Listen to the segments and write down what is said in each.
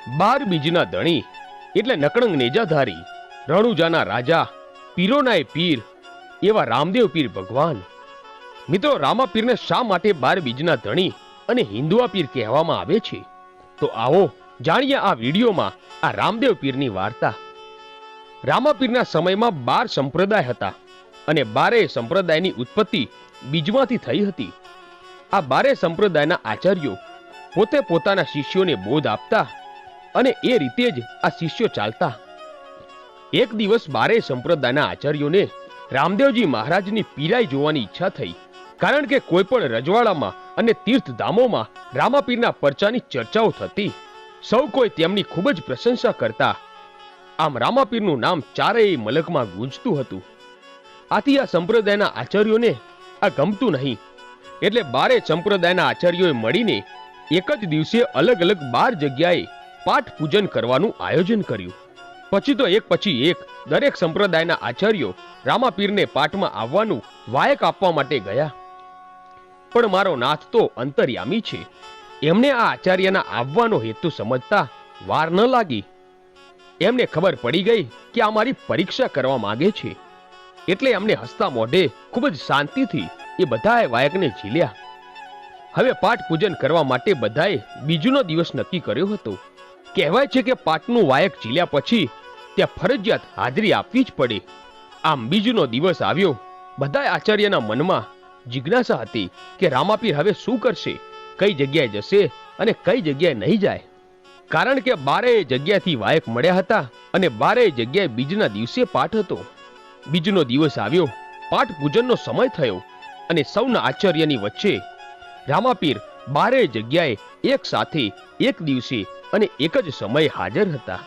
12 બીજના ધણી એટલે નકળંગ નેજાધારી, રણુજાના રાજા, પીરોનાય પીર એવા રામદેવ પીર ભગવાન. મિત્રો, રામાપીરને શા માટે 12 બીજના ધણી અને હિન્દુઆ પીર કહેવામાં આવે છે? તો આવો જાણીએ આ વિડીયોમાં આ રામદેવ પીરની વાર્તા. રામાપીરના સમયમાં 12 સંપ્રદાય હતા અને 12 સંપ્રદાયની ઉત્પત્તિ બીજમાંથી થઈ હતી. આ 12 સંપ્રદાયના આચાર્યો પોતે પોતાના શિષ્યોને બોધ આપતા અને એ રીતે જ આ શિષ્યો ચાલતા. એક દિવસ 12 સંપ્રદાયના આચાર્યોને રામદેવજી મહારાજની પીરાઈ જોવાની ઈચ્છા થઈ, કારણ કે કોઈ પણ રજવાડામાં અને તીર્થધામોમાં રામાપીરના પરચાની ચર્ચાઓ થતી. સૌ કોઈ તેમની ખૂબ જ પ્રશંસા કરતા. આમ રામાપીરનું નામ ચારેય મલકમાં ગુંજતું હતું. આથી આ સંપ્રદાયના આચાર્યોને આ ગમતું નહીં, એટલે 12 સંપ્રદાયના આચાર્યોએ મળીને એક જ દિવસે અલગ અલગ 12 જગ્યાએ પાઠ પૂજન કરવાનું આયોજન કર્યું. પછી તો એક પછી એક દરેક સંપ્રદાયના આચાર્યો રામાપીરને પાઠમાં આવવાનું વાયક આપવા માટે ગયા. પણ મારો નાથ તો અંતર્યામી છે. એમને આ આચાર્યના આવવાનો હેતુ સમજતા વાર ન લાગી. એમને ખબર પડી ગઈ કે આ મારી પરીક્ષા કરવા માંગે છે, એટલે એમને હસતા મોઢે ખૂબ જ શાંતિથી એ બધાએ વાયકને ઝીલ્યા. હવે પાઠ પૂજન કરવા માટે બધાએ બીજનો દિવસ નક્કી કર્યો હતો. કહેવાય છે કે પાઠનું વાયક ઝીલ્યા પછી ત્યાં ફરજિયાત હાજરી આપવી જ પડે. આમ બીજનો દિવસ આવ્યો. બધા આચાર્યના મનમાં જિજ્ઞાસા હતી કે રામાપીર હવે શું કરશે, કઈ જગ્યાએ જશે અને કઈ જગ્યાએ નહીં જાય. કારણ કે 12 જગ્યાથી વાયક મળ્યા હતા અને 12 જગ્યાએ બીજના દિવસે પાઠ હતો. બીજનો દિવસ આવ્યો, પાઠ પૂજનનો સમય થયો અને સૌના આચાર્યની વચ્ચે રામાપીર 12 જગ્યાએ એક સાથે એક દિવસે અને એક જ સમયે હાજર હતા.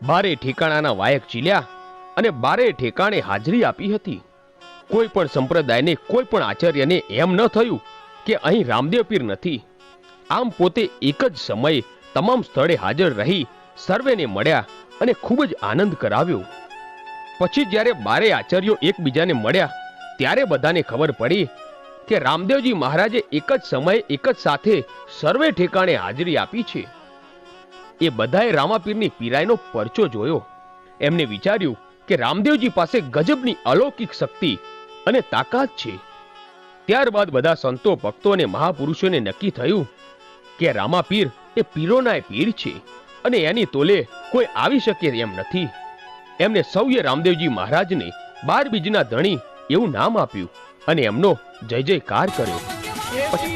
12 ઠેકાણાના વાયક ઝીલ્યા અને 12 ઠેકાણે હાજરી આપી હતી. કોઈ પણ સંપ્રદાયને કોઈ પણ આચાર્યને એમ ન થયું કે અહીં રામદેવ પીર નથી. આમ પોતે એક જ સમયે તમામ સ્થળે હાજર રહી સર્વેને મળ્યા અને ખૂબ જ આનંદ કરાવ્યો. પછી જ્યારે 12 આચાર્યો એકબીજાને મળ્યા ત્યારે બધાને ખબર પડી કે રામદેવજી મહારાજે એક જ સમયે એક જ સાથે સર્વે ઠેકાણે હાજરી આપી છે. એ બધાએ રામાપીરની પીરાઈનો પરચો જોયો. એમને વિચાર્યું કે રામદેવજી પાસે ગજબની અલૌકિક શક્તિ અને તાકાત છે. ત્યારબાદ બધા સંતો, ભક્તો અને મહાપુરુષોને નક્કી થયું કે રામાપીર એ પીરોનાય પીર છે અને એની તોલે કોઈ આવી શકે એમ નથી. એમને સૌએ રામદેવજી મહારાજને 12 બીજના ધણી એવું નામ આપ્યું અને એમનો જય જયકાર કર્યો. પછી